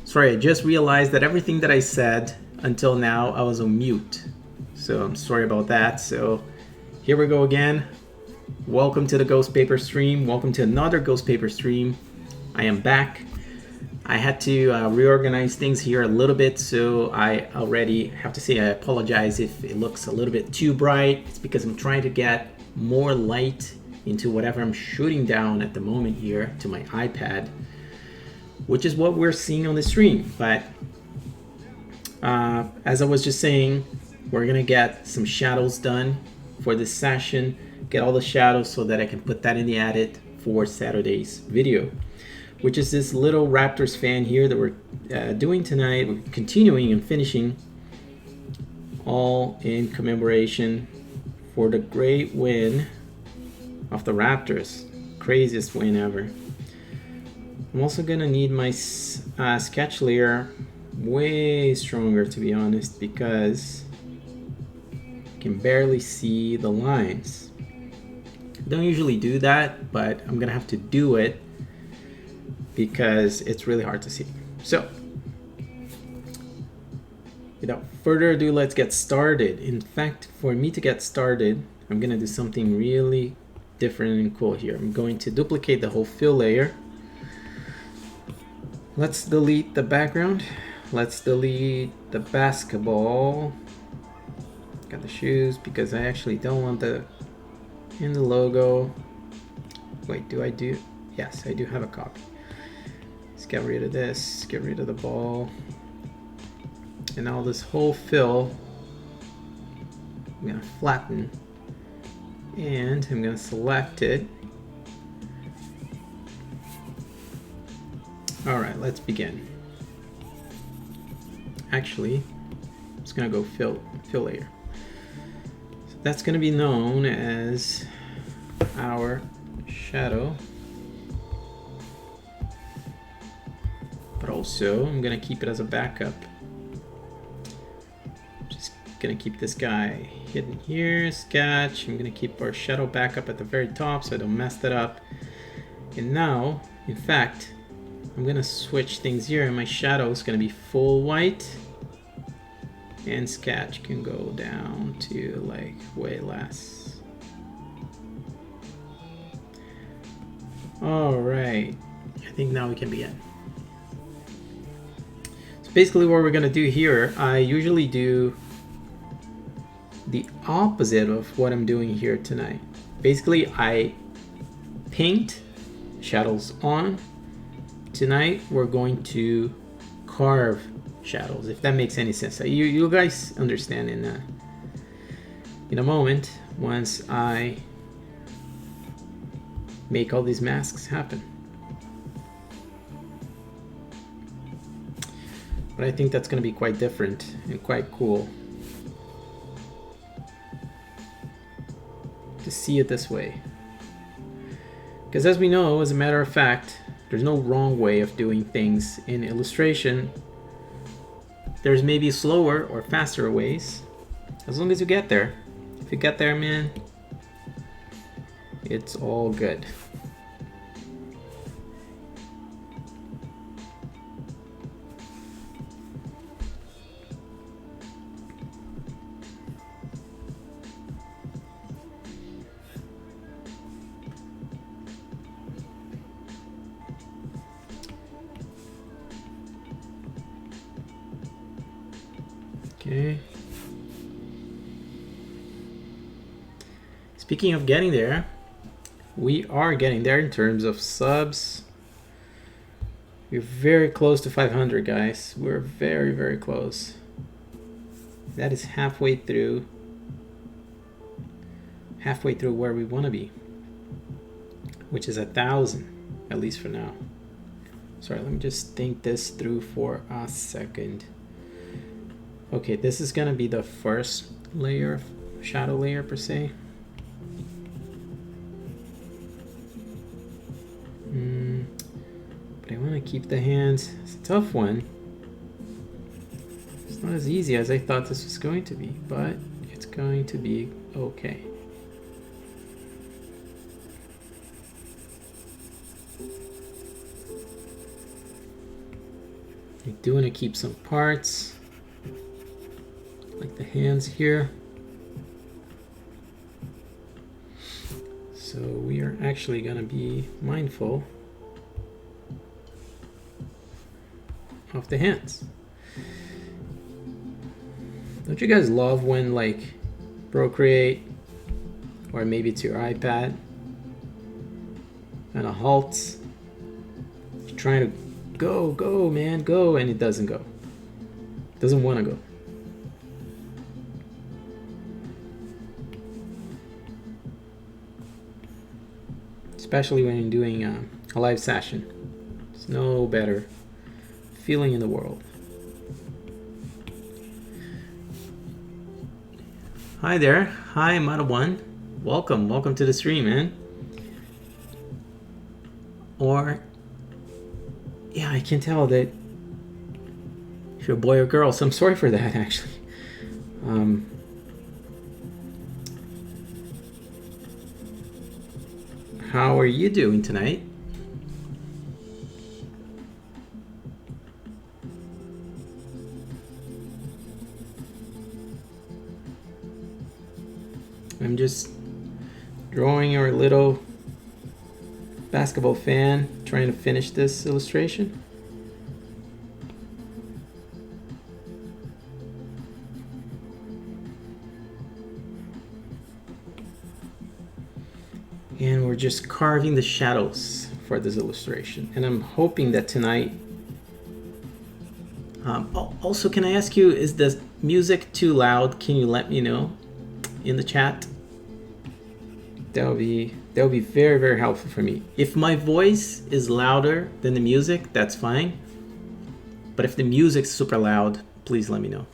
Sorry, I just realized that everything that I said until now, I was on mute. So I'm sorry about that. So here we go again. Welcome to the Ghostpaper stream. Welcome to another Ghostpaper stream. I am back. I had to reorganize things here a little bit, so I already have to say I apologize if it looks a little bit too bright. It's because I'm trying to get more light into whatever I'm shooting down at the moment here to my iPad, which is what we're seeing on the stream. But as I was just saying, we're gonna get some shadows done for this session, get all the shadows so that I can put that in the edit for Saturday's video, which is this little Raptors fan here that we're doing tonight. We're continuing and finishing, all in commemoration for the great win of the Raptors, craziest win ever. I'm also gonna need my sketch layer way stronger, to be honest, because I can barely see the lines. I don't usually do that, but I'm gonna have to do it because it's really hard to see. So without further ado, let's get started. In fact, for me to get started, I'm gonna do something really different and cool here. I'm going to duplicate the whole fill layer. Let's delete the background. Let's delete the basketball. Got the shoes because I actually don't want the in the logo. Wait, do I do? Yes, I do have a copy. Let's get rid of this, get rid of the ball. And now this whole fill, I'm gonna flatten and I'm gonna select it. All right, let's begin. Actually, I'm just gonna go fill layer. So that's gonna be known as our shadow. But also, I'm gonna keep it as a backup. Just gonna keep this guy hidden here, sketch. I'm gonna keep our shadow backup at the very top so I don't mess that up. And now, in fact, I'm gonna switch things here, and my shadow is gonna be full white, and sketch can go down to like way less. All right, I think now we can begin. So basically what we're gonna do here, I usually do the opposite of what I'm doing here tonight. Basically, I paint shadows on. Tonight we're going to carve shadows, if that makes any sense. You guys understand in a moment once I make all these masks happen. But I think that's going to be quite different and quite cool to see it this way. Because as we know, as a matter of fact, there's no wrong way of doing things in illustration. There's maybe slower or faster ways, as long as you get there. If you get there, man, it's all good. Okay. Speaking of getting there, we are getting there in terms of subs. We're very close to 500, guys. We're very, very close. That is halfway through where we want to be, which is 1,000, at least for now. Sorry, let me just think this through for a second. Okay, this is gonna be the first layer, shadow layer per se. But I want to keep the hands. It's a tough one. It's not as easy as I thought this was going to be, but it's going to be okay. I do want to keep some parts, like the hands here. So we are actually going to be mindful of the hands. Don't you guys love when like Procreate, or maybe it's your iPad, and it halts? You're trying to go, man, go, and it doesn't go. It doesn't want to go. Especially when you're doing a live session. There's no better feeling in the world. Hi there. Hi, Mata1. Welcome to the stream, man. Or, yeah, I can tell that if you're a boy or girl, so I'm sorry for that, actually. How are you doing tonight? I'm just drawing our little basketball fan, trying to finish this illustration. And we're just carving the shadows for this illustration. And I'm hoping that tonight... also, can I ask you, is the music too loud? Can you let me know in the chat? That would be very, very helpful for me. If my voice is louder than the music, that's fine. But if the music's super loud, please let me know.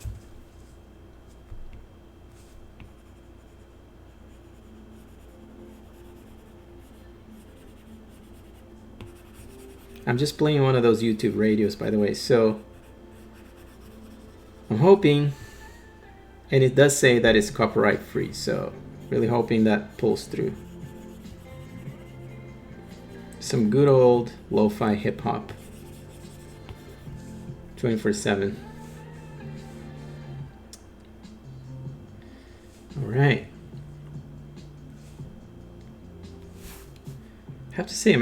I'm just playing one of those YouTube radios, by the way, so I'm hoping, and it does say that it's copyright free, so really hoping that pulls through. Some good old lo-fi hip-hop, 24/7. All right. I have to say,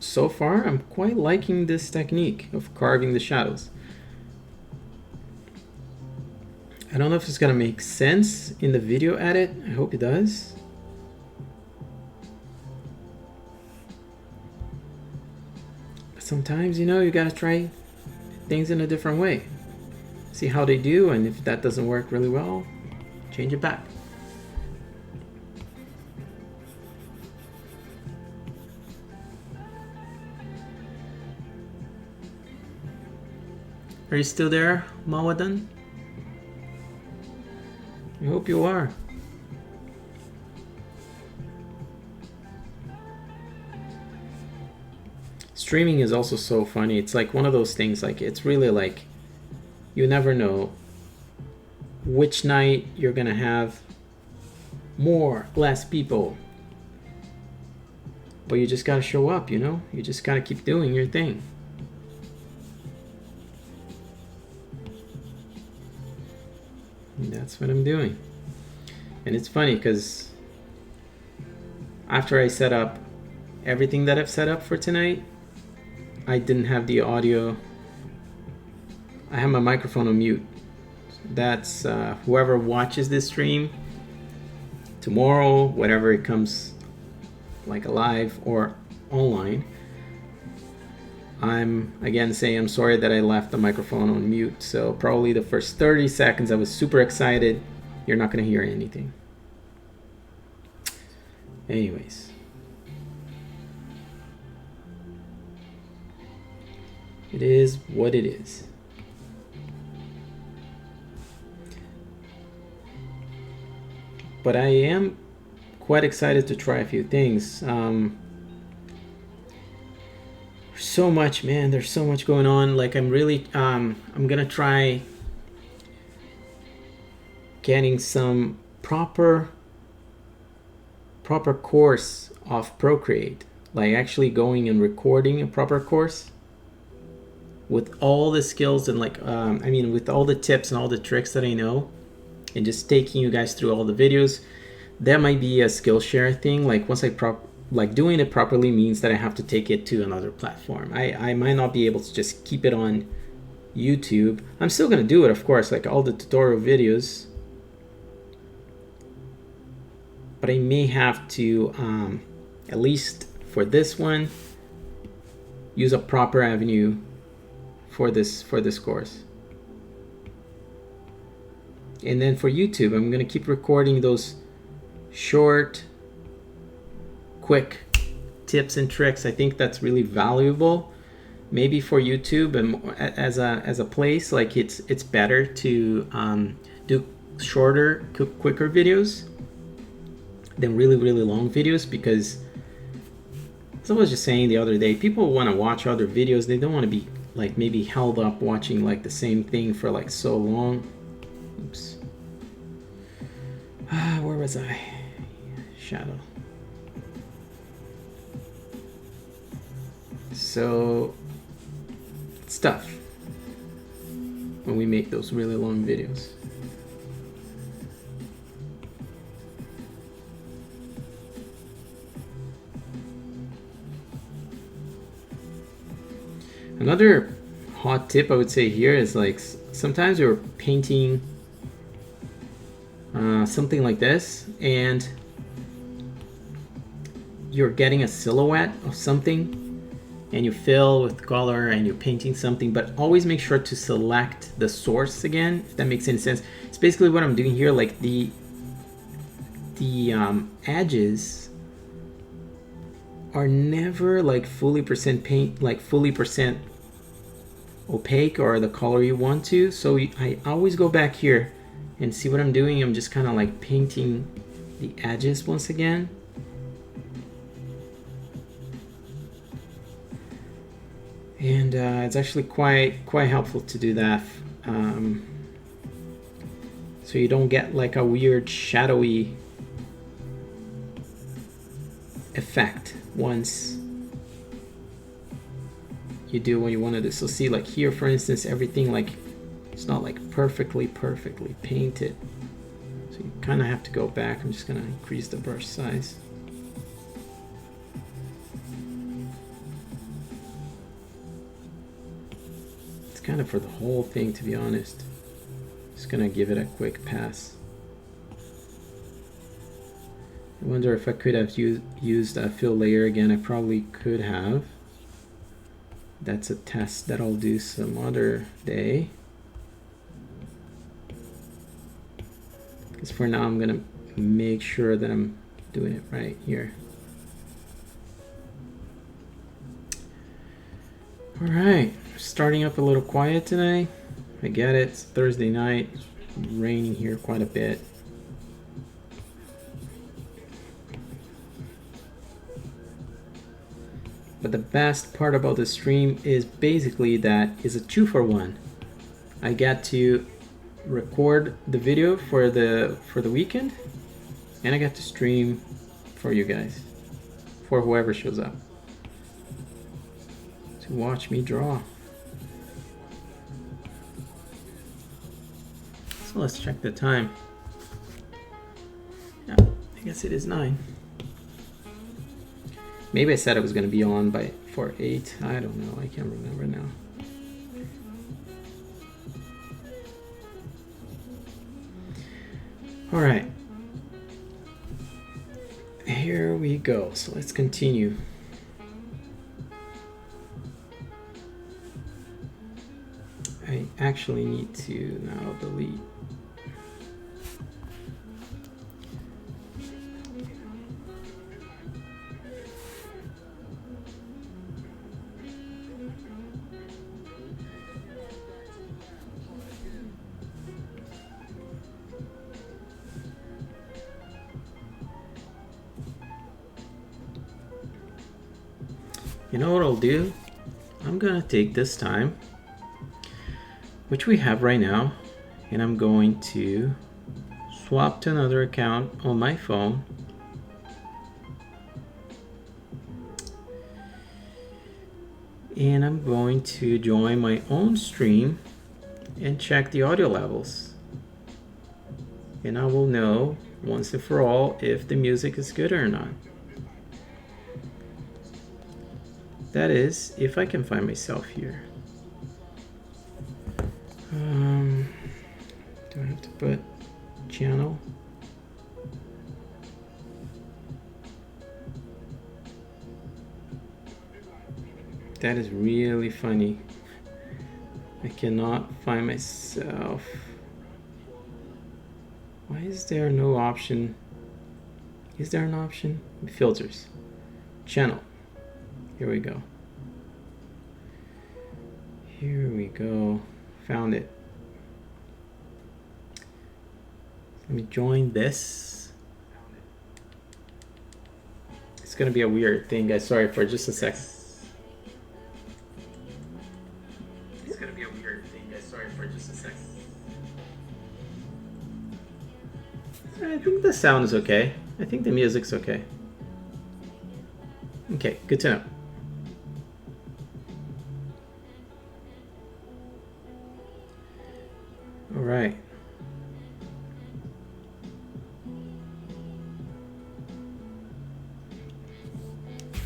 so far, I'm quite liking this technique of carving the shadows. I don't know if it's gonna make sense in the video edit. I hope it does. But sometimes, you know, you gotta try things in a different way. See how they do, and if that doesn't work really well, change it back. Are you still there, Mawadan? I hope you are. Streaming is also so funny. It's like one of those things, like it's really like you never know which night you're gonna have more, less people. But you just gotta show up, you know? You just gotta keep doing your thing. And that's what I'm doing. And it's funny because after I set up everything that I've set up for tonight, I didn't have the audio. I have my microphone on mute. That's whoever watches this stream tomorrow, whatever it comes like live or online. I'm again saying I'm sorry that I left the microphone on mute. So probably the first 30 seconds I was super excited. You're not gonna hear anything. Anyways. It is what it is. But I am quite excited to try a few things. So much, man. There's so much going on. Like I'm really, I'm gonna try getting some proper course of Procreate. Like actually going and recording a proper course. with all the skills and like I mean with all the tips and all the tricks that I know, and just taking you guys through all the videos, that might be a Skillshare thing. Like once like doing it properly means that I have to take it to another platform. I might not be able to just keep it on YouTube. I'm still gonna do it, of course, like all the tutorial videos, but I may have to at least for this one use a proper avenue for this course. And then for YouTube, I'm gonna keep recording those short, quick tips and tricks. I think that's really valuable. Maybe for YouTube and as a place, like it's better to do shorter, quicker videos than really long videos, because as I was just saying the other day, people want to watch other videos. They don't want to be like maybe held up watching like the same thing for like so long. Oops. Where was I? Shadow. So it's tough when we make those really long videos. Another hot tip I would say here is like sometimes you're painting something like this and you're getting a silhouette of something and you fill with color and you're painting something, but always make sure to select the source again, if that makes any sense. It's basically what I'm doing here, like the edges are never like fully percent paint, like fully percent opaque or the color you want to. So I always go back here and see what I'm doing. I'm just kind of like painting the edges once again. And it's actually quite helpful to do that, so you don't get like a weird shadowy effect once you do what you want to do. So see, like here for instance, everything like it's not like perfectly painted, so you kind of have to go back. I'm just gonna increase the brush size. Kind of for the whole thing, to be honest. Just gonna give it a quick pass. I wonder if I could have used a fill layer again. I probably could have. That's a test that I'll do some other day. Because for now I'm gonna make sure that I'm doing it right here. All right, starting up a little quiet today. I get it, it's Thursday night, it's raining here quite a bit. But the best part about the stream is basically that it's a 2-for-1. I get to record the video for the weekend, and I get to stream for you guys, for whoever shows up to watch me draw. So let's check the time. Yeah, I guess it is 9. Maybe I said I was going to be on for 8. I don't know. I can't remember now. All right. Here we go. So let's continue. I actually need to now delete. You know what I'll do? I'm gonna take this time, which we have right now, and I'm going to swap to another account on my phone. And I'm going to join my own stream and check the audio levels. And I will know once and for all if the music is good or not. That is, if I can find myself here. Do I have to put channel? That is really funny. I cannot find myself. Why is there no option? Is there an option? Filters. Channel. Here we go. Here we go. Found it. Let me join this. It's gonna be a weird thing, guys. Sorry for just a second. It's gonna be a weird thing, guys. Sorry for just a second. I think the sound is okay. I think the music's okay. Okay, good to know. All right.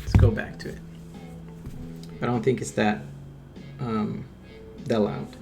Let's go back to it. I don't think it's that loud.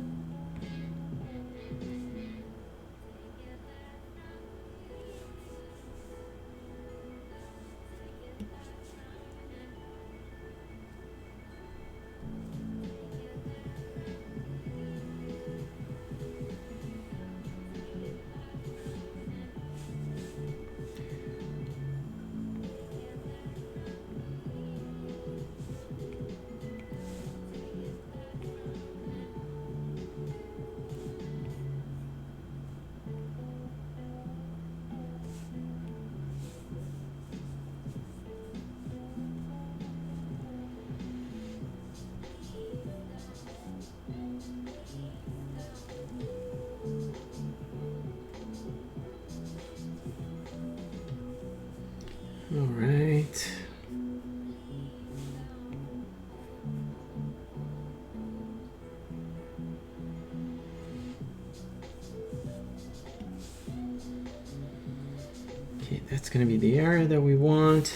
All right. Okay, that's going to be the area that we want.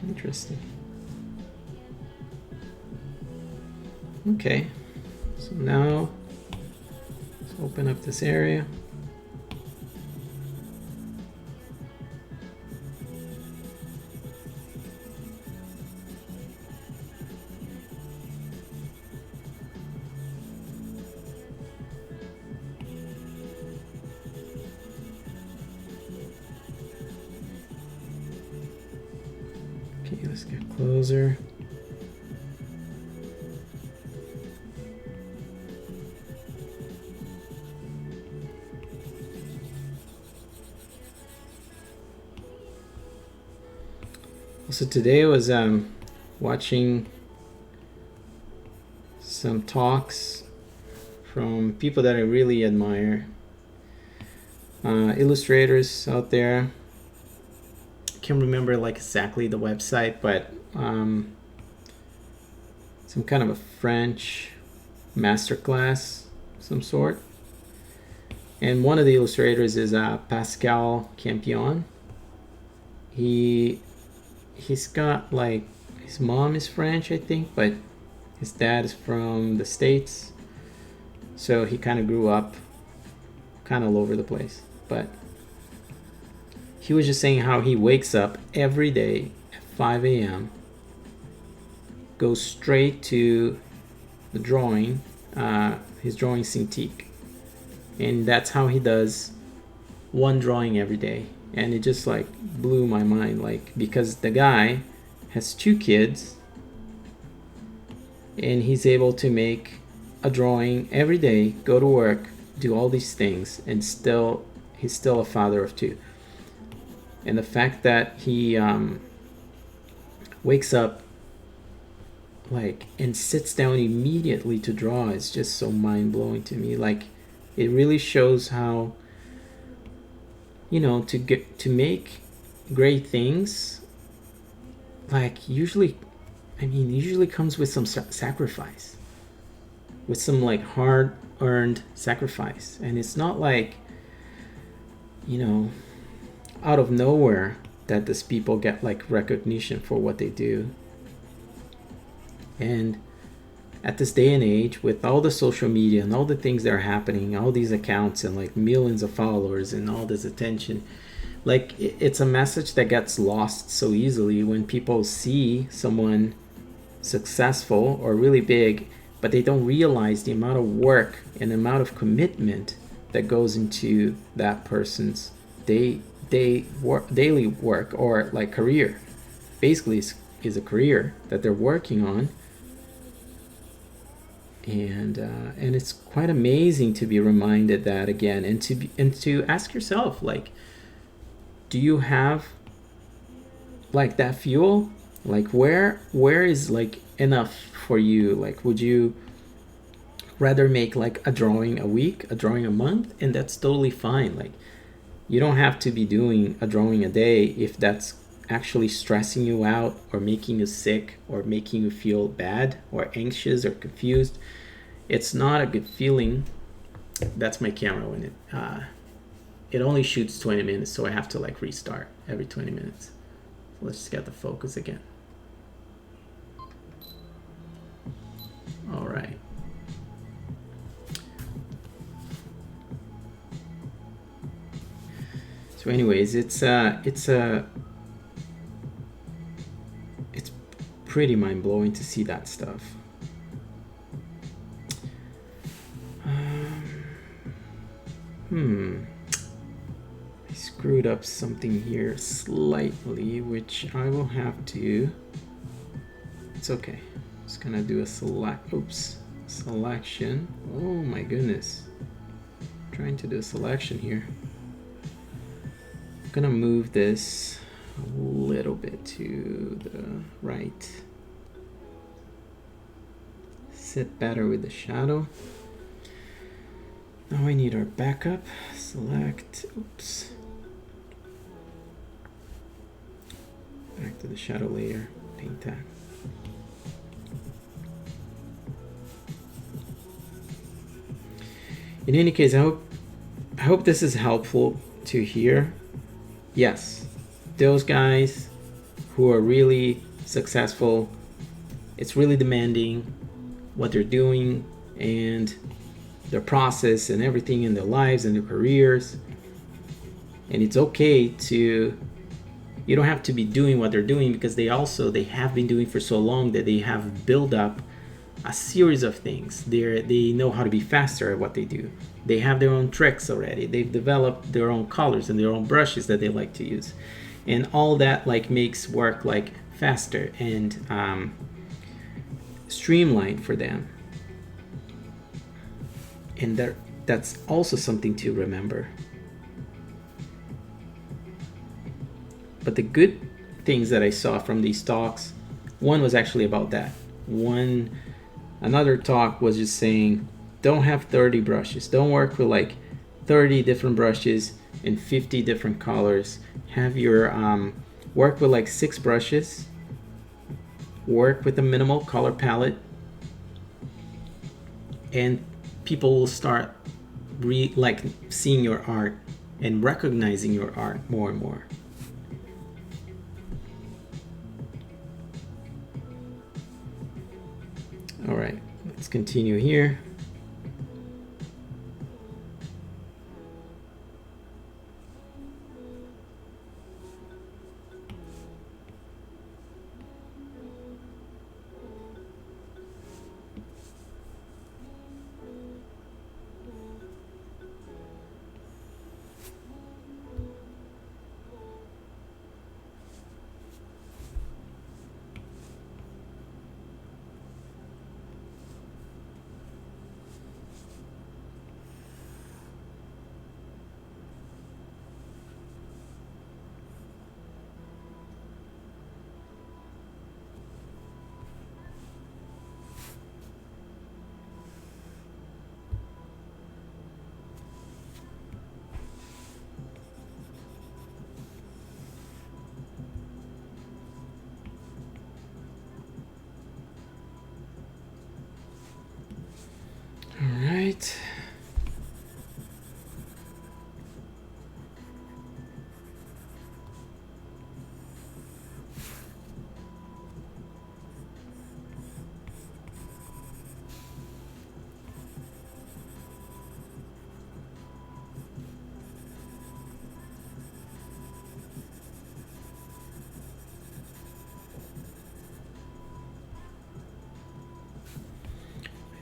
Interesting. Okay, so now let's open up this area. Okay, let's get closer. So today I was watching some talks from people that I really admire, illustrators out there. I can't remember like exactly the website, but some kind of a French masterclass, some sort. And one of the illustrators is Pascal Campion. He's got like, his mom is French, I think, but his dad is from the States. So he kind of grew up kind of all over the place. But he was just saying how he wakes up every day at 5 a.m., goes straight to the drawing, his drawing Cintiq. And that's how he does one drawing every day. And it just like blew my mind, like, because the guy has 2 kids and he's able to make a drawing every day, go to work, do all these things, and he's still a father of 2. And the fact that he wakes up like and sits down immediately to draw is just so mind-blowing to me. Like, It really shows how, to make great things, like usually comes with some sacrifice, with some like hard earned sacrifice. And it's not like, out of nowhere that these people get like recognition for what they do. And at this day and age, with all the social media and all the things that are happening, all these accounts and like millions of followers and all this attention, like it's a message that gets lost so easily when people see someone successful or really big, but they don't realize the amount of work and the amount of commitment that goes into that person's daily work, or like career. Basically, is a career that they're working on. And it's quite amazing to be reminded that again, and to ask yourself, like, do you have like that fuel? Like where is like enough for you? Like, would you rather make like a drawing a week, a drawing a month? And that's totally fine. Like, you don't have to be doing a drawing a day if that's actually stressing you out or making you sick or making you feel bad or anxious or confused. It's not a good feeling. That's my camera when it only shoots 20 minutes, so I have to like restart every 20 minutes. So let's just get the focus again. All right. So anyways, it's pretty mind-blowing to see that stuff. I screwed up something here slightly, which I will have to, it's okay. Just gonna do a selection. Oh my goodness. I'm trying to do a selection here. I'm gonna move this a little bit to the right. Sit better with the shadow. Now we need our backup. Select, back to the shadow layer, paint that. In any case, I hope this is helpful to hear. Yes, those guys who are really successful, it's really demanding what they're doing and their process and everything in their lives and their careers. And it's okay to, you don't have to be doing what they're doing, because they have been doing for so long that they have built up a series of things. They know how to be faster at what they do. They have their own tricks already. They've developed their own colors and their own brushes that they like to use. And all that like makes work like faster and streamlined for them. And that's also something to remember. But the good things that I saw from these talks, one was actually about that. Another talk was just saying, don't have 30 brushes. Don't work with like 30 different brushes in 50 different colors. Have your work with like 6 brushes. Work with a minimal color palette, and people will start seeing your art and recognizing your art more and more. All right, let's continue here.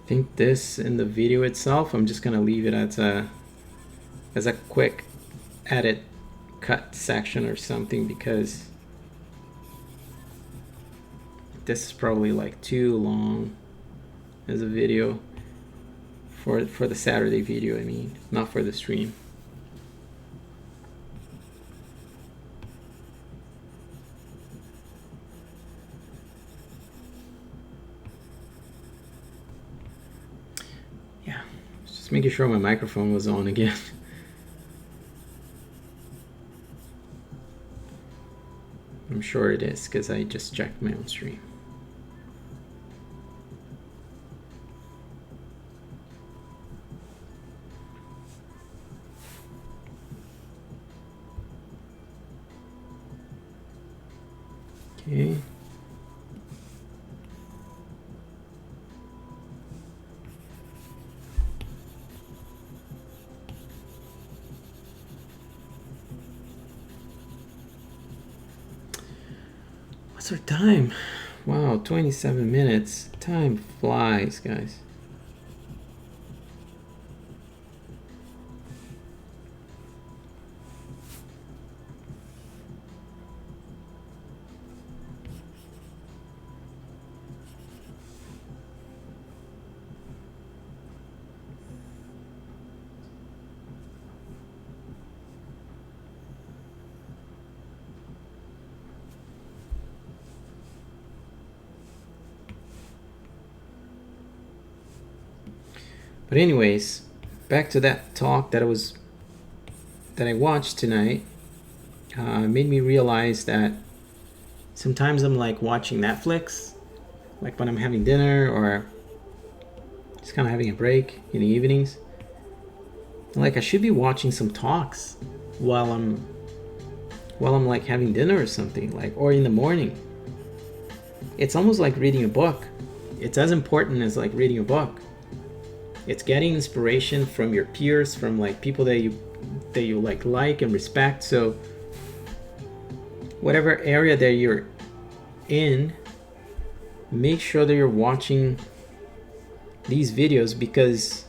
I think this in the video itself, I'm just gonna leave it as a quick edit cut section or something, because this is probably like too long as a video for the Saturday video, I mean, not for the stream. Yeah, just making sure my microphone was on again. I'm sure it is, because I just checked my own stream. Okay. What's our time? Wow, 27 minutes. Time flies, guys. But anyways, back to that talk that I watched tonight. Made me realize that sometimes I'm like watching Netflix, like when I'm having dinner or just kind of having a break in the evenings. Like I should be watching some talks while I'm like having dinner or something, like, or in the morning. It's almost like reading a book. It's as important as like reading a book. It's getting inspiration from your peers, from like people that you like and respect. So whatever area that you're in, make sure that you're watching these videos, because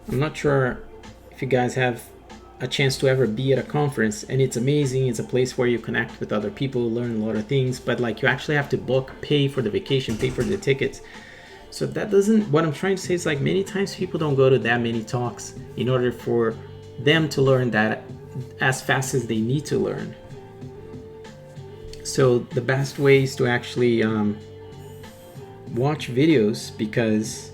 I'm not sure if you guys have a chance to ever be at a conference, and it's amazing. It's a place where you connect with other people, learn a lot of things, but like you actually have to book, pay for the vacation, pay for the tickets. So that doesn't, what I'm trying to say is like many times people don't go to that many talks in order for them to learn that as fast as they need to learn. So the best way is to actually watch videos, because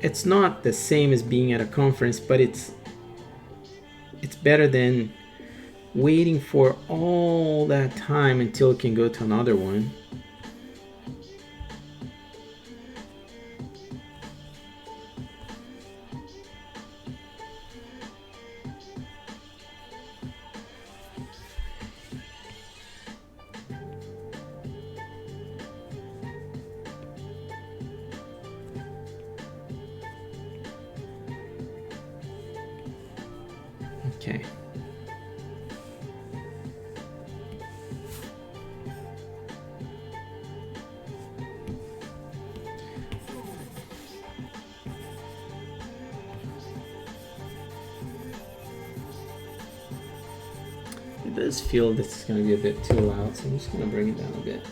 it's not the same as being at a conference, but it's better than waiting for all that time until it can go to another one. Okay. It does feel this is going to be a bit too loud, so I'm just going to bring it down a bit.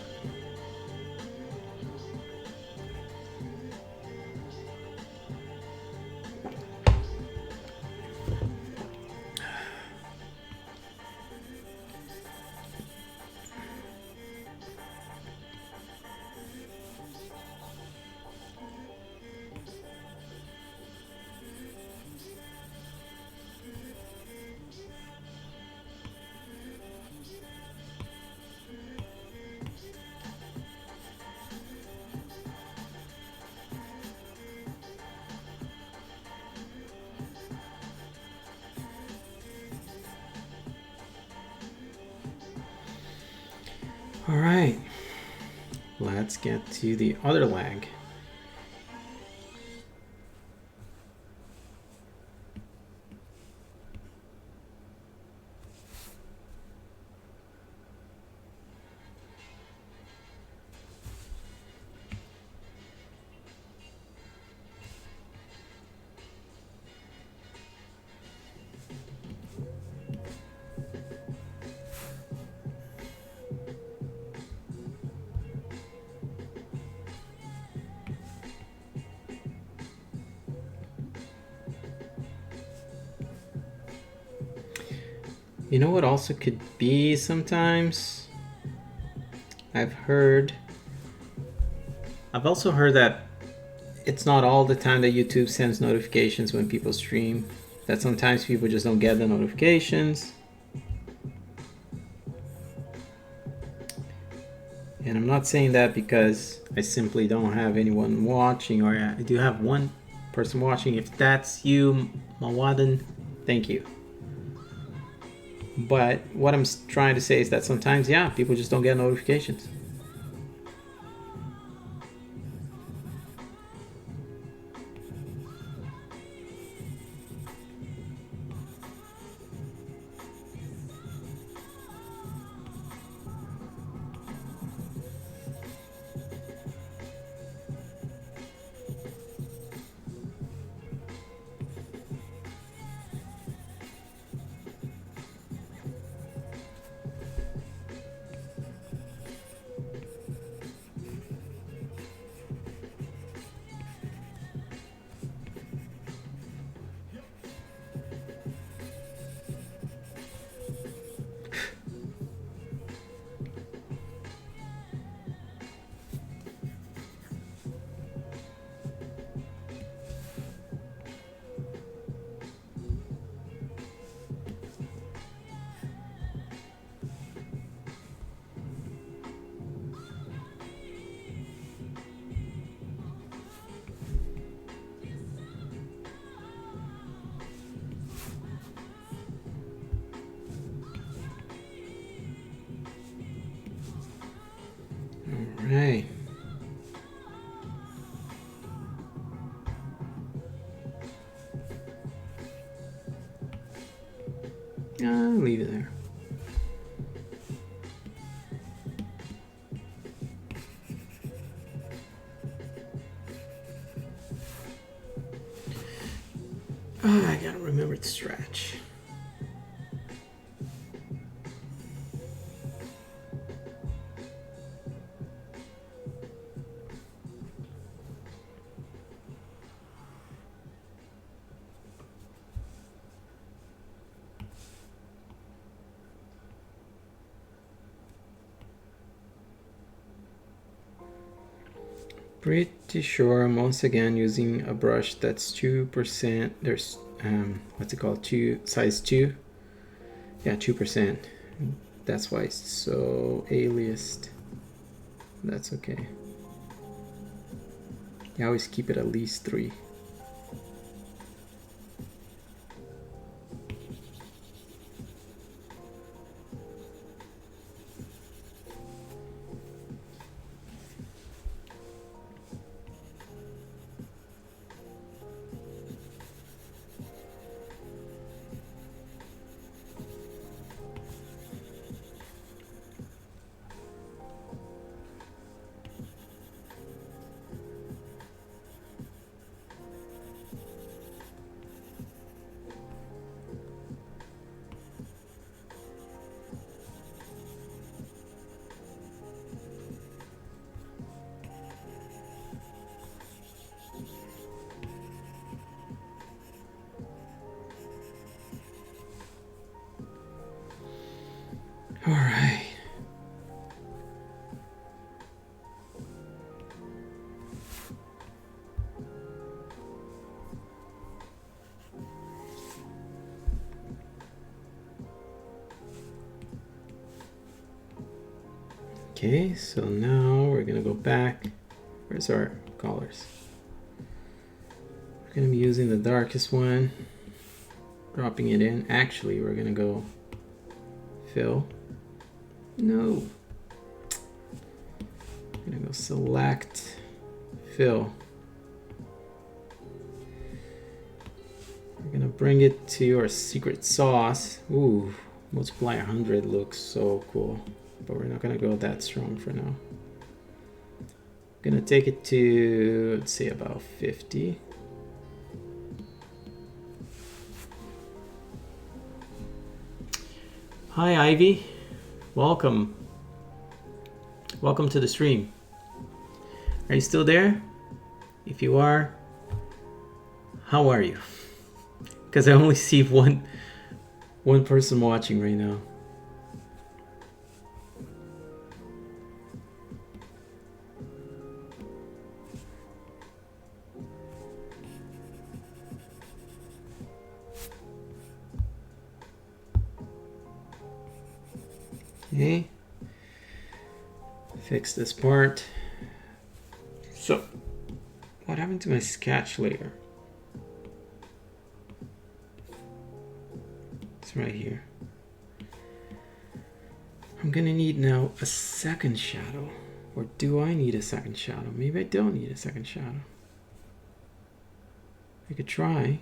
All right, let's get to the other lag. You know what also could be sometimes? I've also heard that it's not all the time that YouTube sends notifications when people stream. That sometimes people just don't get the notifications. And I'm not saying that because I simply don't have anyone watching, or I do have one person watching. If that's you, Mawadan, thank you. But what I'm trying to say is that sometimes, yeah, people just don't get notifications. All right. I'll leave it there. Oh, I gotta remember to stretch. Pretty sure I'm once again using a brush that's 2%. There's what's it called? Size 2. Yeah, 2%. That's why it's so aliased. That's okay. You always keep it at least 3. All right. Okay, so now we're gonna go back. Where's our colors? We're gonna be using the darkest one, dropping it in. Actually, we're gonna go fill. No. I'm gonna go select, fill. We're gonna bring it to our secret sauce. Ooh, multiply 100 looks so cool, but we're not gonna go that strong for now. Gonna take it to, let's say, about 50. Hi, Ivy. Welcome. Welcome to the stream. Are you still there? If you are, how are you? Because I only see one One person watching right now. Okay. Fix this part. So, what happened to my sketch layer? It's right here. I'm gonna need now a second shadow. Or do I need a second shadow? Maybe I don't need a second shadow. I could try.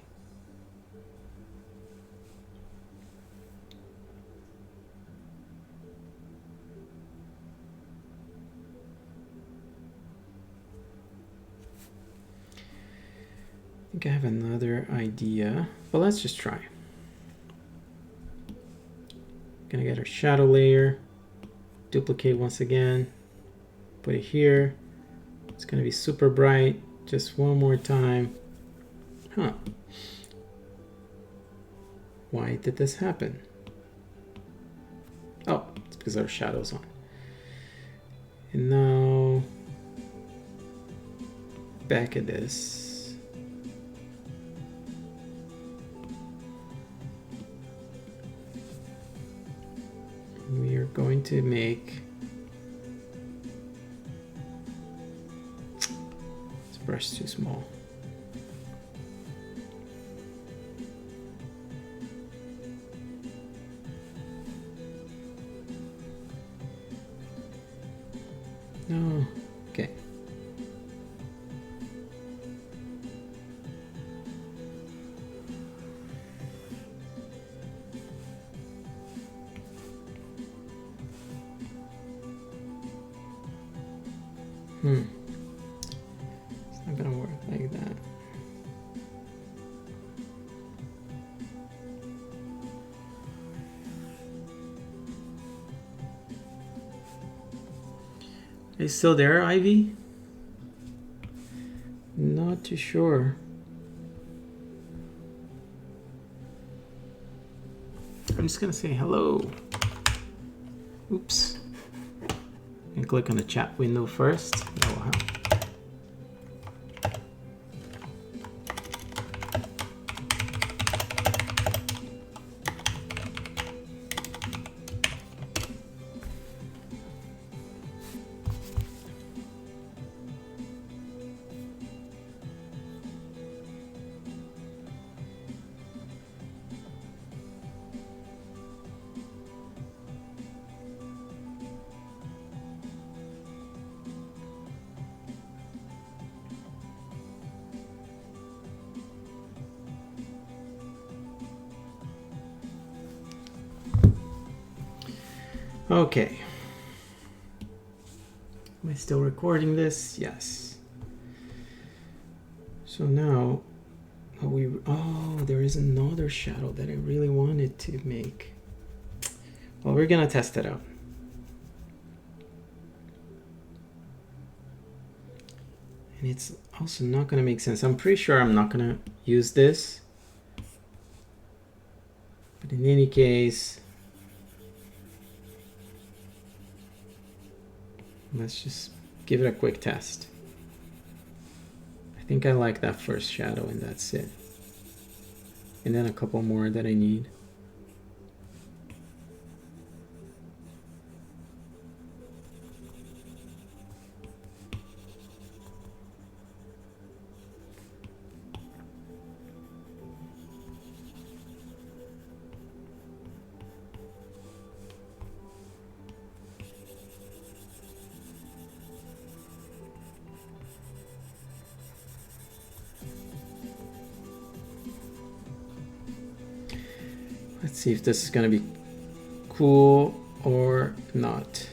I think I have another idea, but let's just try. Gonna get our shadow layer, duplicate once again, put it here. It's gonna be super bright. Just one more time. Huh. Why did this happen? Oh, it's because our shadow's on. And now, back at this. We are going to make this brush too small. No, okay. It's not gonna work like that. Are you still there, Ivy? Not too sure. I'm just gonna say hello. Oops. And click on the chat window first. That will help. Okay. Am I still recording this? Yes. So now, there is another shadow that I really wanted to make. Well, we're gonna test it out. And it's also not gonna make sense. I'm pretty sure I'm not gonna use this. But in any case, let's just give it a quick test. I think I like that first shadow and that's it. And then a couple more that I need. Let's see if this is gonna be cool or not.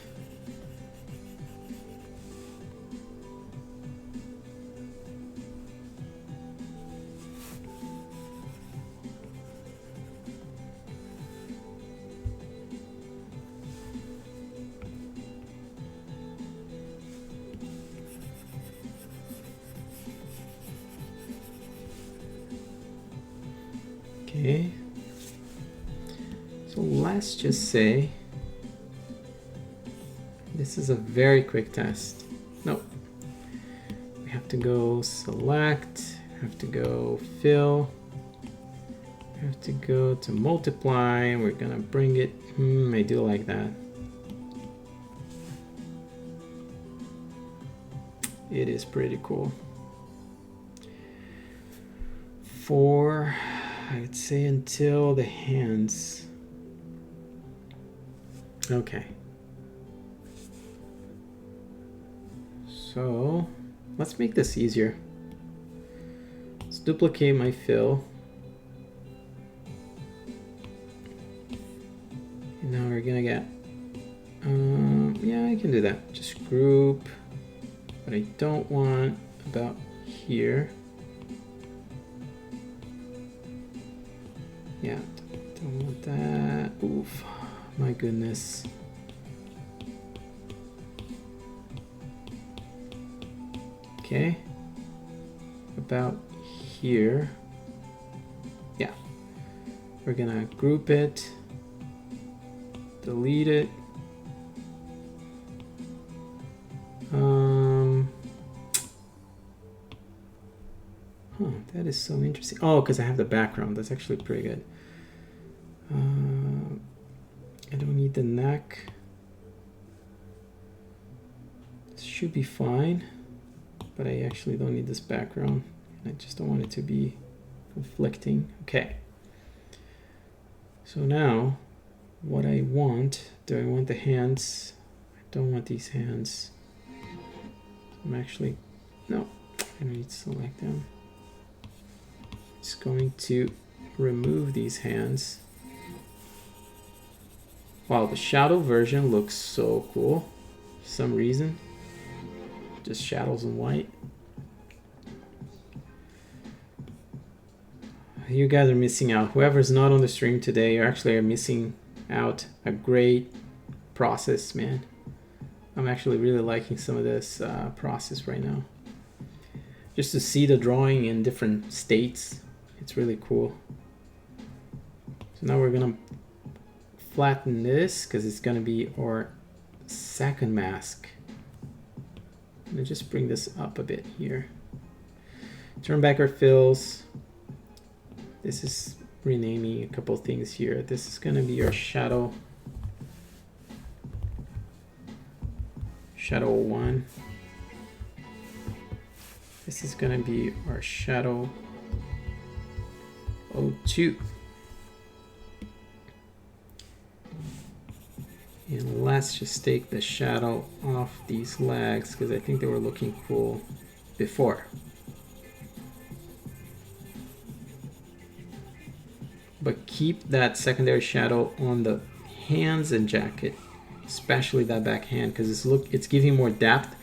Okay. So let's just say this is a very quick test. Nope. We have to go select, have to go fill, have to go to multiply. We're gonna bring it, I do like that. It is pretty cool. For, I would say until the hands. Okay. So let's make this easier. Let's duplicate my fill. And now we're gonna get, yeah, I can do that. Just group, but I don't want about here. Yeah, don't want that. Oof, my goodness. Okay, about here. Yeah, we're gonna group it, delete it. That is so interesting. Oh, because I have the background. That's actually pretty good. I don't need the neck. This should be fine, but I actually don't need this background. I just don't want it to be conflicting. Okay. So now, what I want, do I want the hands? I don't want these hands. I'm actually, no, I don't need to select them. It's going to remove these hands. Wow, the shadow version looks so cool for some reason. Just shadows and white. You guys are missing out. Whoever's not on the stream today, you actually are missing out a great process, man. I'm actually really liking some of this process right now. Just to see the drawing in different states, it's really cool. So now we're gonna flatten this because it's gonna be our second mask. I'm gonna just bring this up a bit here. Turn back our fills. This is renaming a couple things here. This is gonna be our shadow. Shadow 1. This is gonna be our shadow 02. And let's just take the shadow off these legs because I think they were looking cool before. But keep that secondary shadow on the hands and jacket, especially that back hand, because it's giving more depth.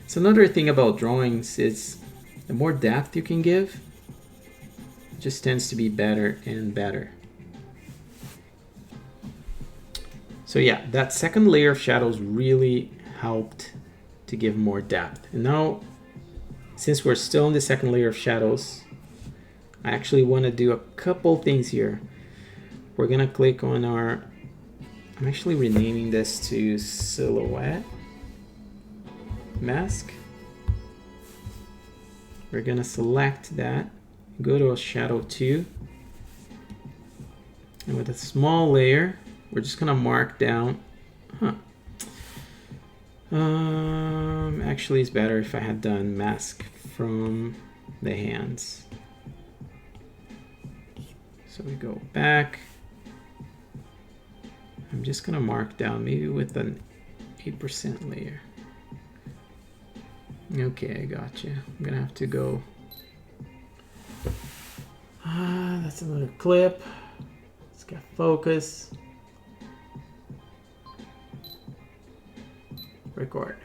So another thing about drawings is the more depth you can give, it just tends to be better and better. So yeah, that second layer of shadows really helped to give more depth. And now, since we're still in the second layer of shadows, I actually want to do a couple things here. We're gonna click on our, I'm actually renaming this to silhouette mask. We're gonna select that, go to a shadow 2, and with a small layer, we're just gonna mark down, actually it's better if I had done mask from the hands. So we go back. I'm just gonna mark down maybe with an 8% layer. Okay, I got you. I'm gonna have to go. That's another clip. Let's get focus. Record.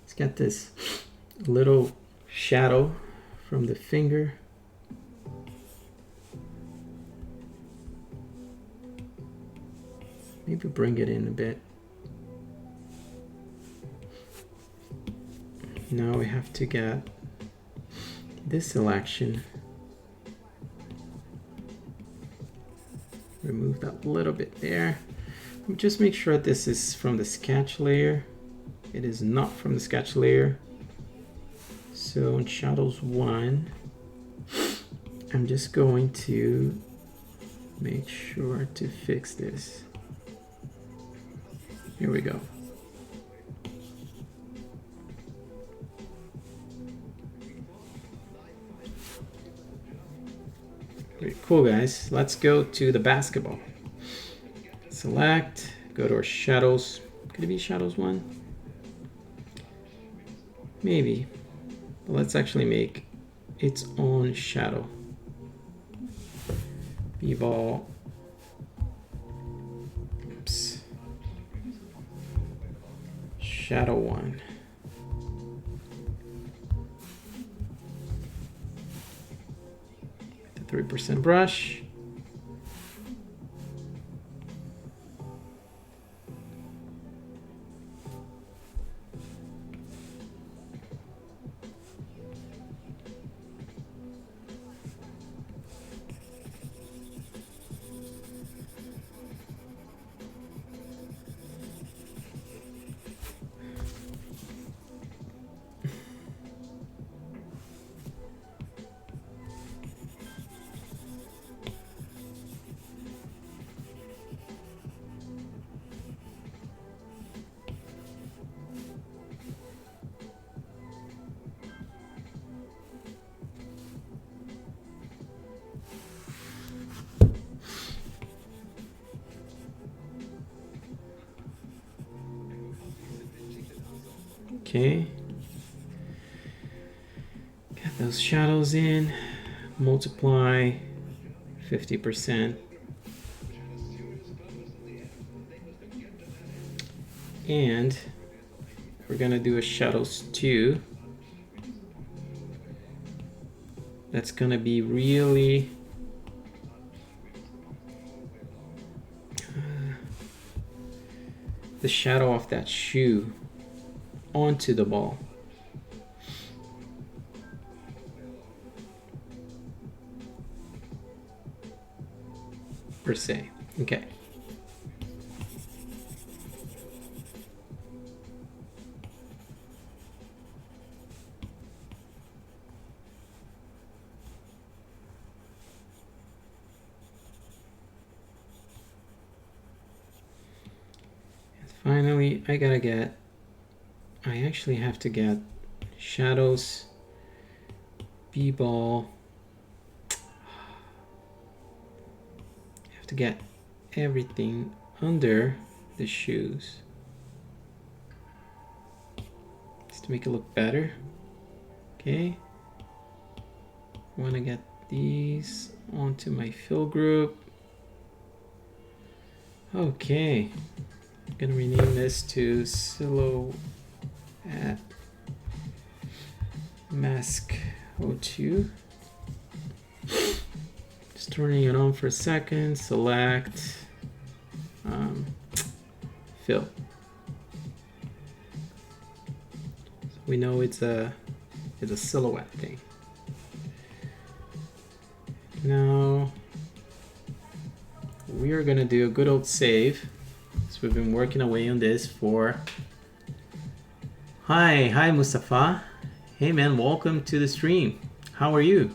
Let's get this little shadow from the finger. Maybe bring it in a bit. Now we have to get this selection. Remove that little bit there. Just make sure this is from the sketch layer. It is not from the sketch layer. So in Shadows 1, I'm just going to make sure to fix this. Here we go. Pretty cool, guys. Let's go to the basketball. Select, go to our shadows. Could it be Shadows 1? Maybe. But let's actually make its own shadow. B-ball. Oops. Shadow 1. The 3% brush. Okay, get those shadows in, multiply 50%. And we're gonna do a shadows 2. That's gonna be really the shadow of that shoe onto the ball. Per se. Okay. And finally, I actually have to get shadows, B-ball. I have to get everything under the shoes just to make it look better. Okay, I want to get these onto my fill group. Okay, I'm gonna rename this to Silhouette Mask 02. Just turning it on for a second. Select, fill. So we know it's a silhouette thing. Now we are gonna do a good old save. So we've been working away on this for. Hi Mustafa. Hey man, welcome to the stream. How are you?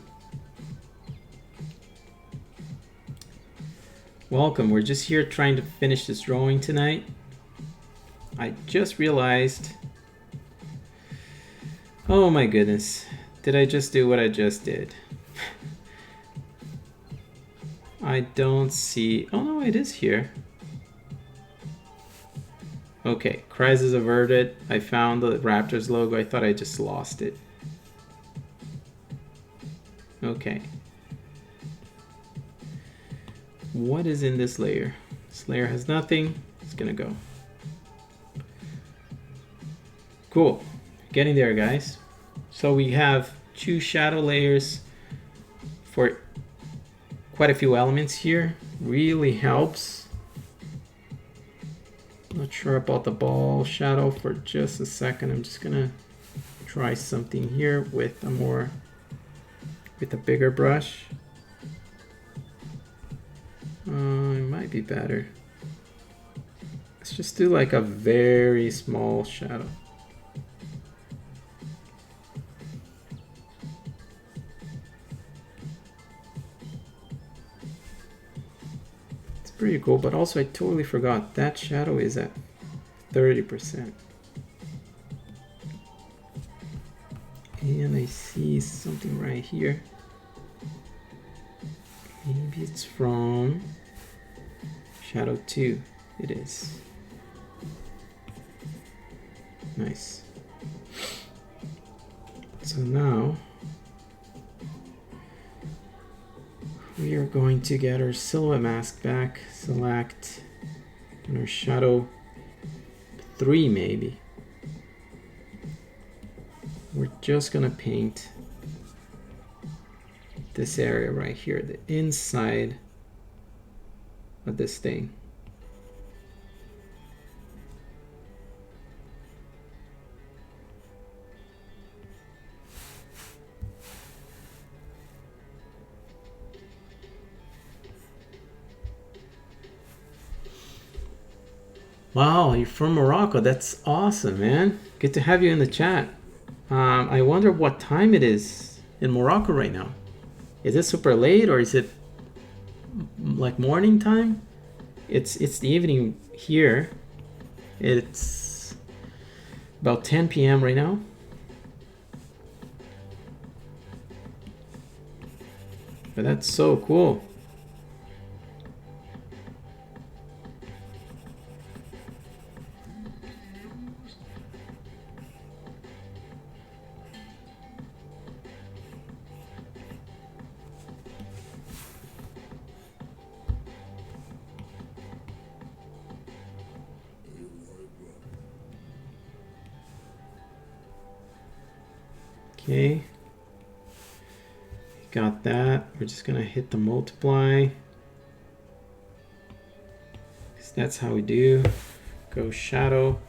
Welcome. We're just here trying to finish this drawing tonight. I just realized. Oh my goodness. Did I just do what I just did? I don't see. Oh no, it is here. Okay, crisis averted. I found the Raptors logo. I thought I just lost it. Okay. What is in this layer? This layer has nothing. It's gonna go. Cool. Getting there, guys. So we have 2 shadow layers for quite a few elements here. Really helps. Not sure about the ball shadow for just a second. I'm just gonna try something here with a bigger brush. It might be better. Let's just do like a very small shadow. It's pretty cool, but also I totally forgot that shadow is at 30%. And I see something right here. Maybe it's from Shadow 2. It is. Nice. So now we are going to get our silhouette mask back, select, and our Shadow 3 maybe. We're just gonna paint this area right here, the inside of this thing. Wow, you're from Morocco. That's awesome, man. Good to have you in the chat. I wonder what time it is in Morocco right now. Is it super late or is it like morning time? It's the evening here. It's about 10 p.m. right now. But that's so cool. Okay, got that. We're just gonna hit the multiply, because that's how we do. Go shadow,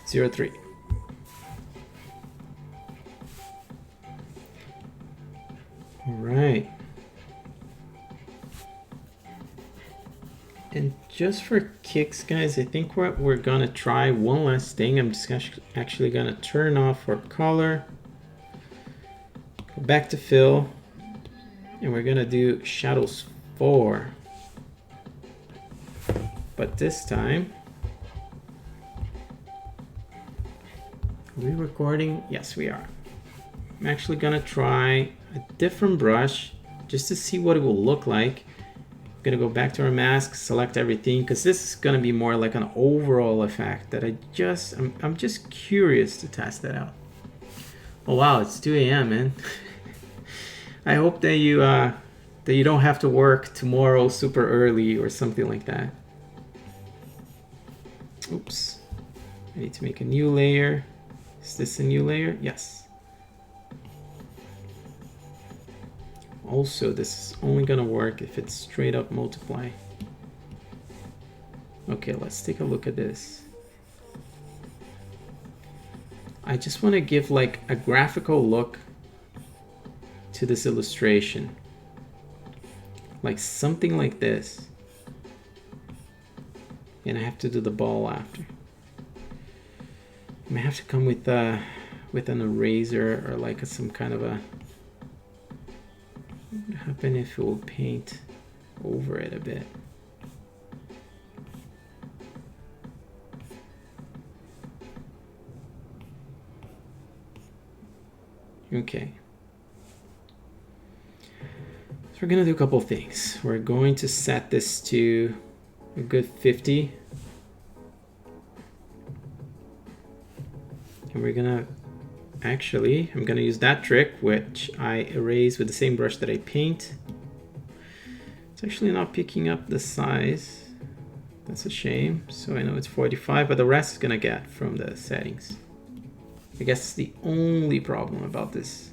0.3. All right. And just for kicks, guys, I think what we're gonna try one last thing. I'm just actually gonna turn off our color, go back to fill, and we're gonna do shadows 4. But this time, are we recording? Yes, we are. I'm actually gonna try a different brush just to see what it will look like. I'm gonna go back to our mask, select everything, because this is gonna be more like an overall effect that I'm just curious to test that out. Oh wow, it's 2 a.m. man. I hope that you don't have to work tomorrow super early or something like that. Oops. I need to make a new layer. Is this a new layer? Yes. Also, this is only gonna work if it's straight up multiply. Okay, let's take a look at this. I just want to give like a graphical look to this illustration. Like something like this. And I have to do the ball after. I may have to come with an eraser or like some kind of a... What would happen if it will paint over it a bit? Okay. So we're gonna do a couple of things. We're going to set this to a good 50. And we're gonna... Actually, I'm gonna use that trick, which I erase with the same brush that I paint. It's actually not picking up the size. That's a shame. So I know it's 45, but the rest is gonna get from the settings. I guess the only problem about this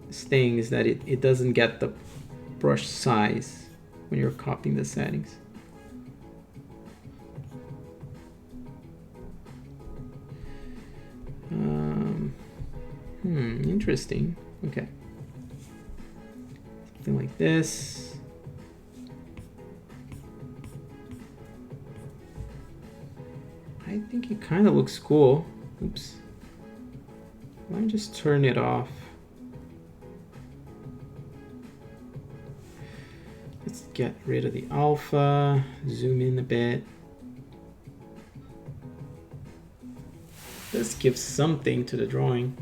thing is that it doesn't get the brush size when you're copying the settings. Interesting. Okay. Something like this. I think it kind of looks cool. Oops. Let me just turn it off. Let's get rid of the alpha, zoom in a bit. This gives something to the drawing.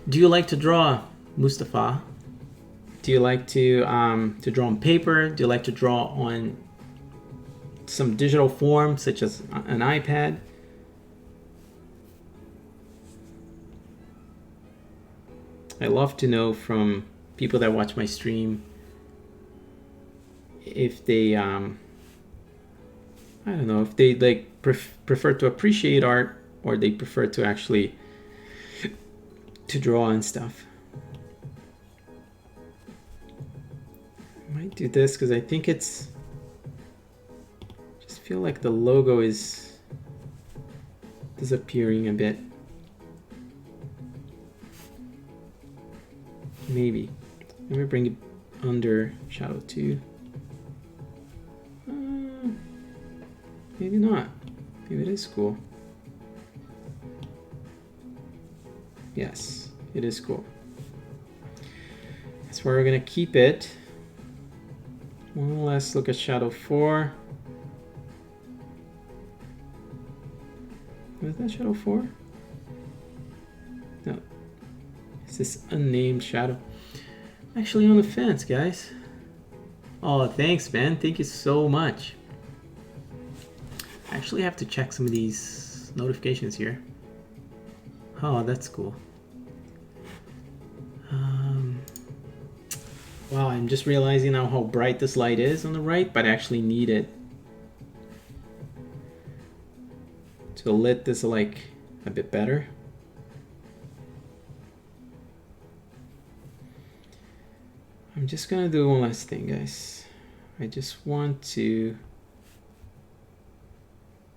Do you like to draw, Mustafa? Do you like to draw on paper? Do you like to draw on some digital form, such as an iPad? I love to know from people that watch my stream if they, I don't know, if they like prefer to appreciate art or they prefer to actually to draw and stuff. I might do this because I think it's, just feel like the logo is disappearing a bit. Maybe. Let me bring it under shadow 2. Maybe not. Maybe it is cool. Yes, it is cool. That's where we're gonna keep it. One last look at shadow 4. Was that shadow 4? No. It's this unnamed shadow. Actually on the fence, guys. Oh, thanks, man. Thank you so much. I actually have to check some of these notifications here. Oh, that's cool. Wow, I'm just realizing now how bright this light is on the right, but I actually need it to lit this like a bit better. I'm just gonna do one last thing, guys. I just want to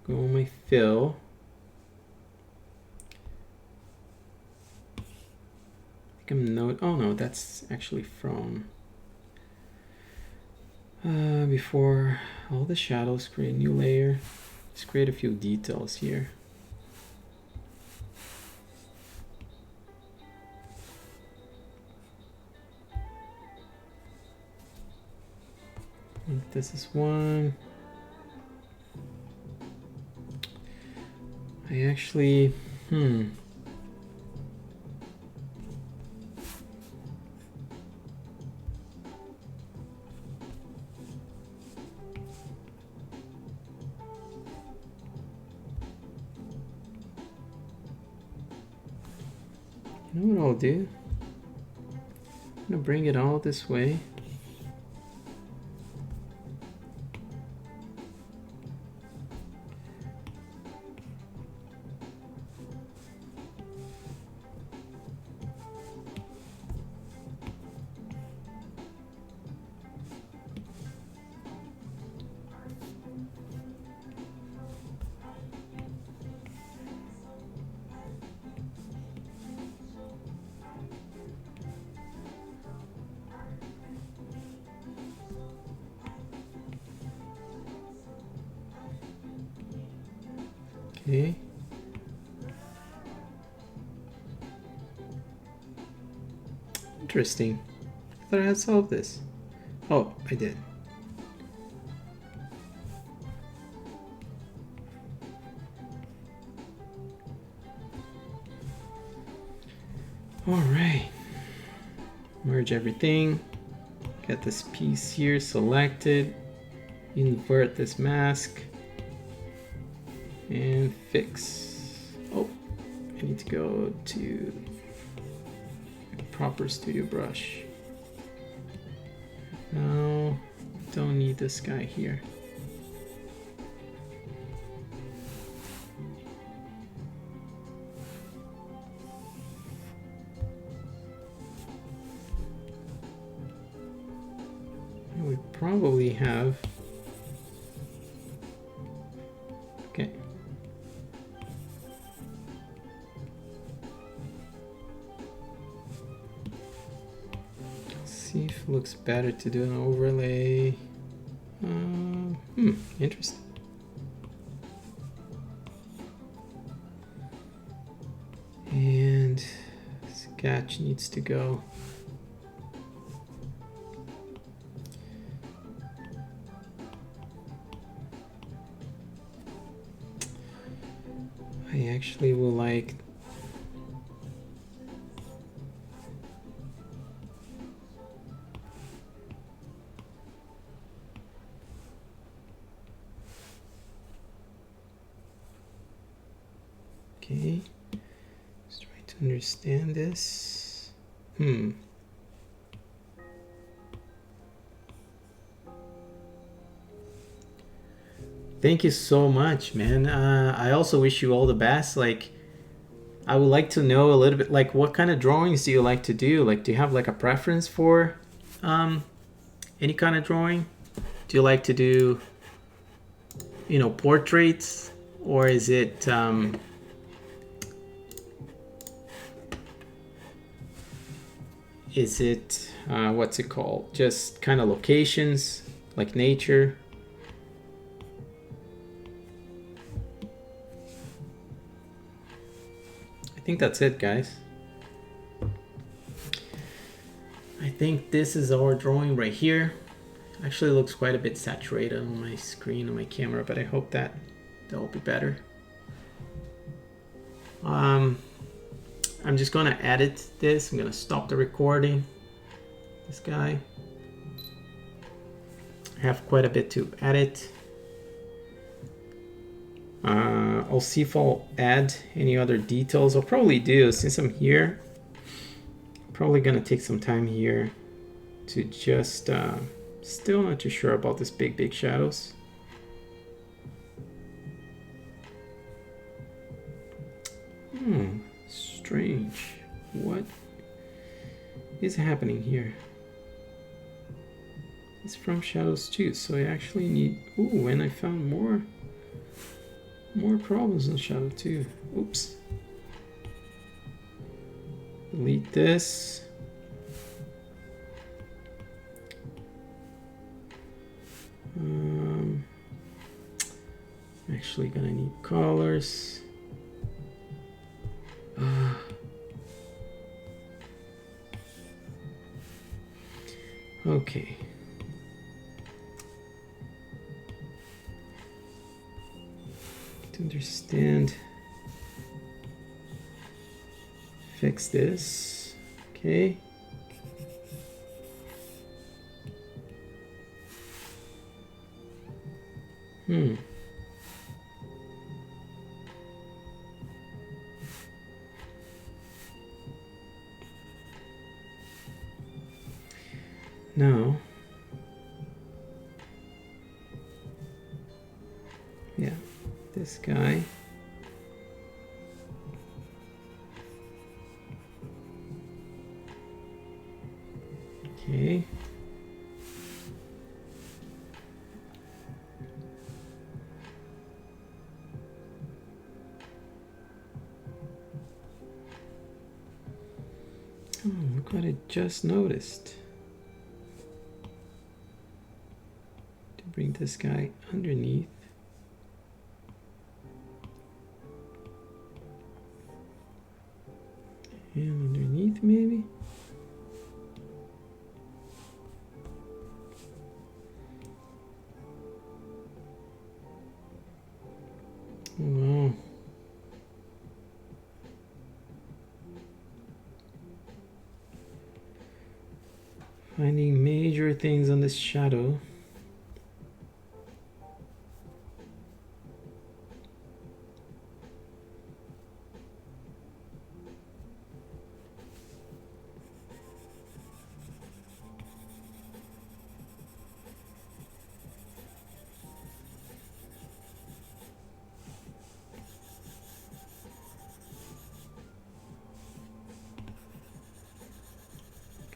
go on my fill. I think I'm oh no, that's actually from before all the shadows. Create a new layer. Let's create a few details here. I think this is one. I actually, You know what I'll do? I'm gonna bring it all this way. Okay. Interesting. I thought I had solved this. Oh, I did. All right. Merge everything. Get this piece here selected. Invert this mask. And fix. Oh, I need to go to a proper studio brush. No, don't need this guy here. And we probably have. Okay. see if it looks better to do an overlay. Interesting. And sketch needs to go. I actually will like okay. Just trying to understand this. Thank you so much, man. I also wish you all the best. Like, I would like to know a little bit, like, what kind of drawings do you like to do? Like, do you have like a preference for any kind of drawing? Do you like to do, you know, portraits, or is it what's it called? Just kind of locations, like nature? I think that's it, guys. I think this is our drawing right here. Actually looks quite a bit saturated on my screen, on my camera, but I hope that will be better. I'm just gonna edit this. I'm gonna stop the recording. This guy. I have quite a bit to edit. I'll see if I'll add any other details. I'll probably do, since I'm here. Probably gonna take some time here to just still not too sure about this big shadows. Strange. What is happening here? It's from shadows too, so I actually need, ooh, and I found more problems in shadow too. Oops. Delete this. Actually gonna need colors. Okay. To understand. Fix this. Okay. Now, yeah, this guy. Okay. Oh, look what I just noticed. To bring this guy underneath. And underneath maybe. Wow. Finding major things on this shadow.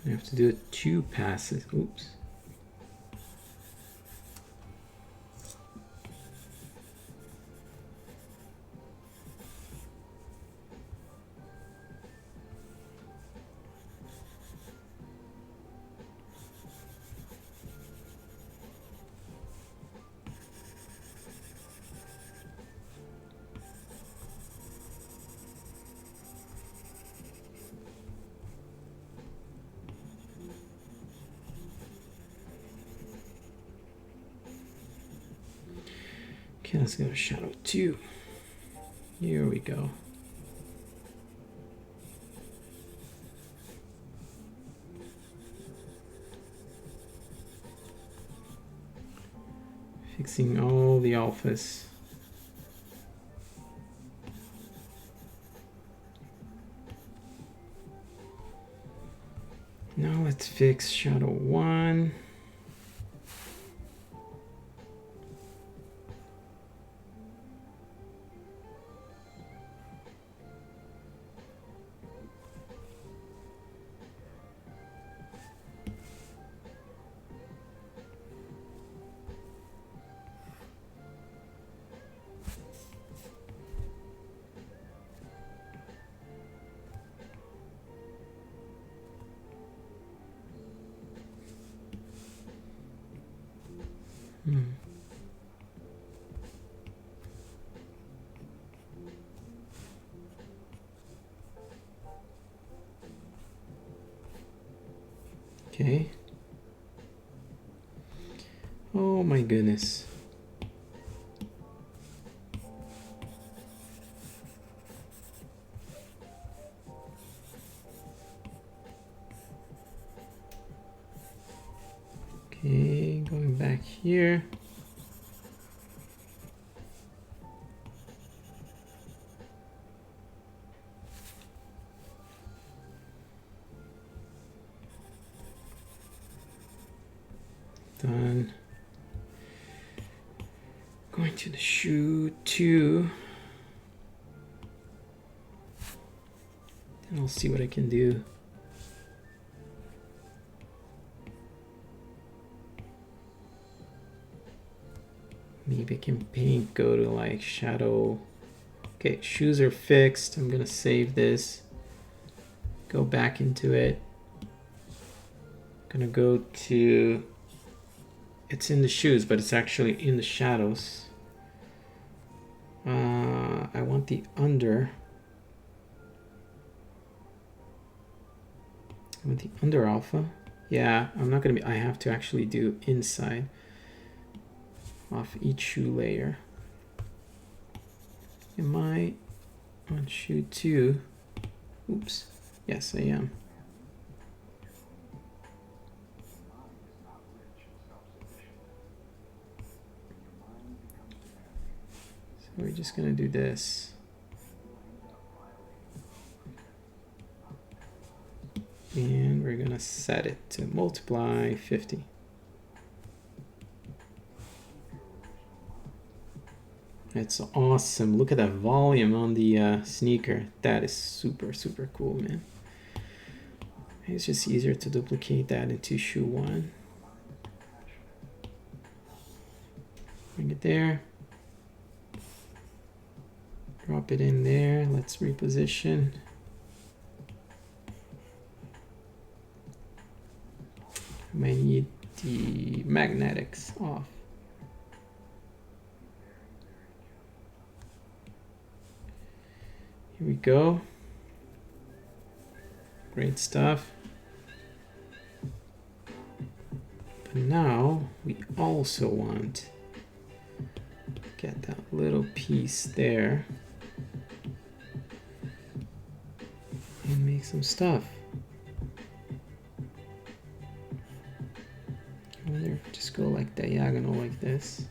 I have to do 2 passes. Oops. Okay, let's go to shadow 2. Here we go. Fixing all the alphas. Now let's fix shadow 1. Okay. Oh my goodness. Okay, going back here. Done. Going to the shoe 2. And I'll see what I can do. Maybe I can paint, go to like shadow. Okay, shoes are fixed. I'm gonna save this. Go back into it. Gonna go to, it's in the shoes, but it's actually in the shadows. I want the under. I want the under alpha. Yeah, I'm not gonna be, I have to actually do inside off each shoe layer. Am I on shoe 2? Oops. Yes, I am. So we're just gonna do this. And we're gonna set it to multiply 50. It's awesome. Look at that volume on the sneaker. That is super, super cool, man. It's just easier to duplicate that into shoe 1. Bring it there. Drop it in there. Let's reposition. I might need the magnetics off. Here we go. Great stuff. But now we also want to get that little piece there and make some stuff. I wonder if I just go like diagonal like this.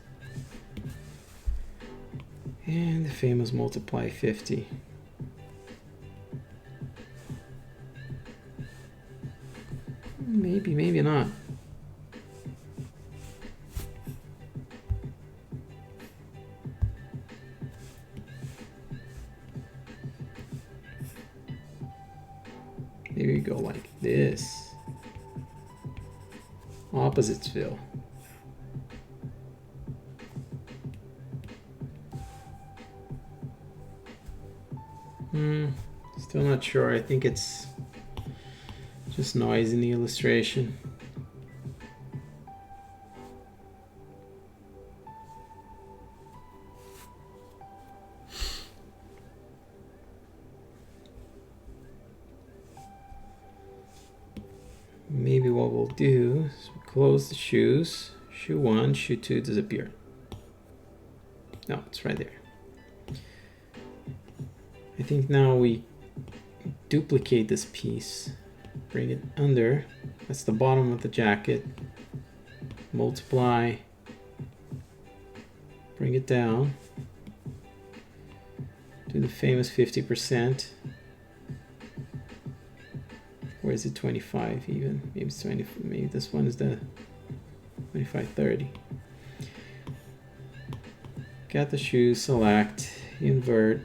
And the famous multiply 50. Maybe, maybe not. There you go, like this. Opposites fill. Still not sure. I think it's just noise in the illustration. Maybe what we'll do is close the shoes. Shoe 1, shoe 2 disappear. No, it's right there. I think now we duplicate this piece, bring it under. That's the bottom of the jacket. Multiply, bring it down. Do the famous 50%. Or is it 25 even? Maybe it's 20. Maybe this one is the 25, 30. Get the shoe, select, invert,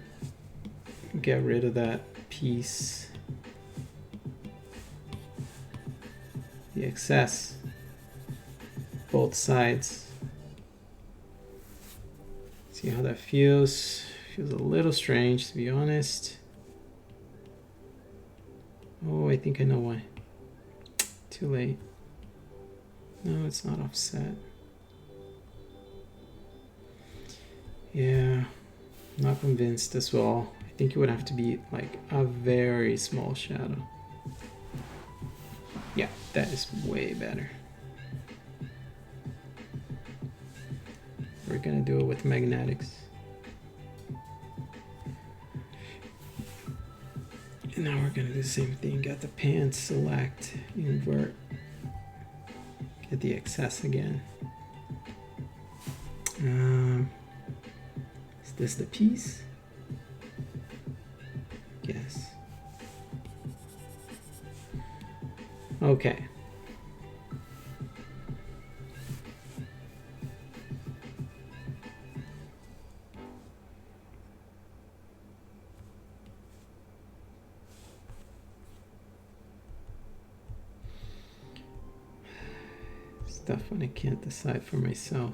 get rid of that piece, the excess, both sides. See how that feels? Feels a little strange, to be honest. Oh, I think I know why. Too late. No, it's not offset. Yeah, not convinced as well. I think it would have to be like a very small shadow. Yeah, that is way better. We're gonna do it with magnetics. And now we're gonna do the same thing. Got the pants, select, invert, get the excess again. Is this the piece? Yes. Okay. Stuff when I can't decide for myself.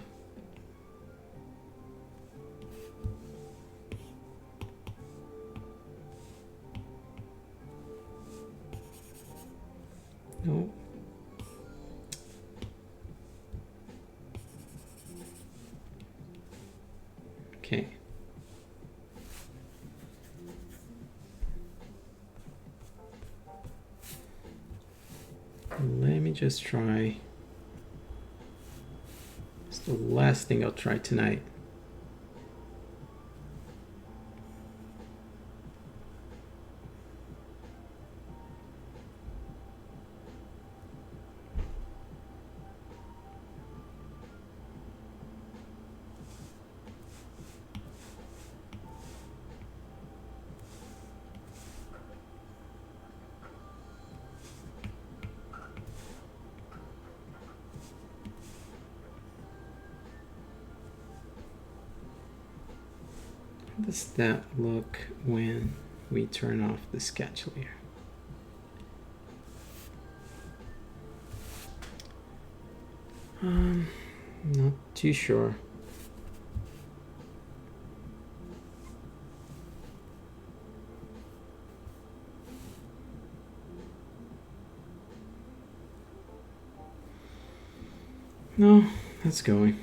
No. Okay. Let me just try. It's the last thing I'll try tonight. How does that look when we turn off the sketch layer? Not too sure. No, that's going.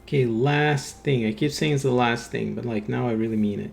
Okay, last thing. I keep saying it's the last thing, but like now I really mean it.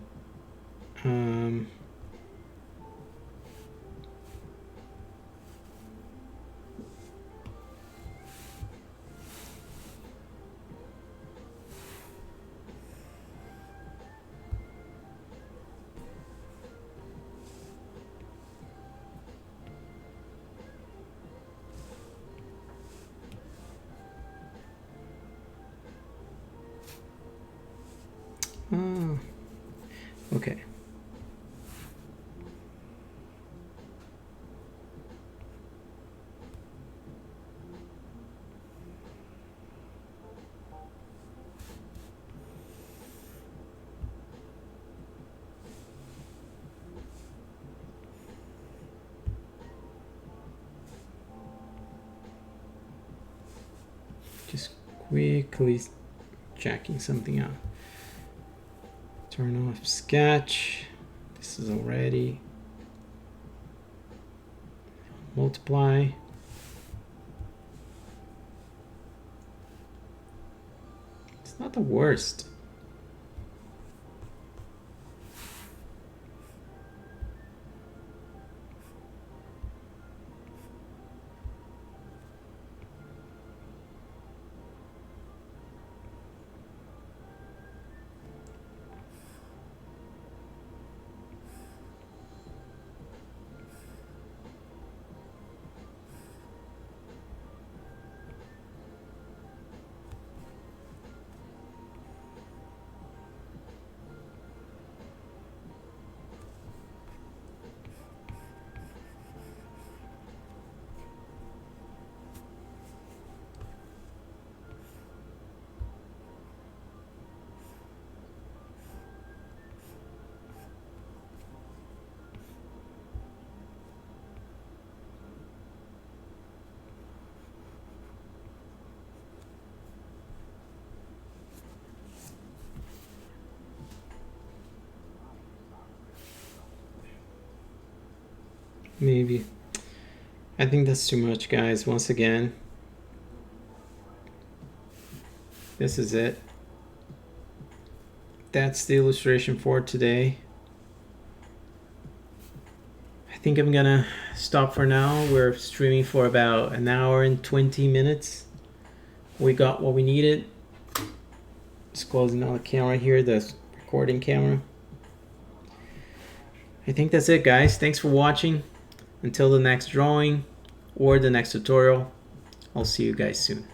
Okay. Just quickly checking something out. Turn off sketch. This is already. Multiply. It's not the worst. maybe. I think that's too much, guys. Once again, this is it. That's the illustration for today. I think I'm gonna stop for now. We're streaming for about an hour and 20 minutes. We got what we needed. Just closing on the camera here, the recording camera. I think that's it, guys. Thanks for watching. Until the next drawing or the next tutorial, I'll see you guys soon.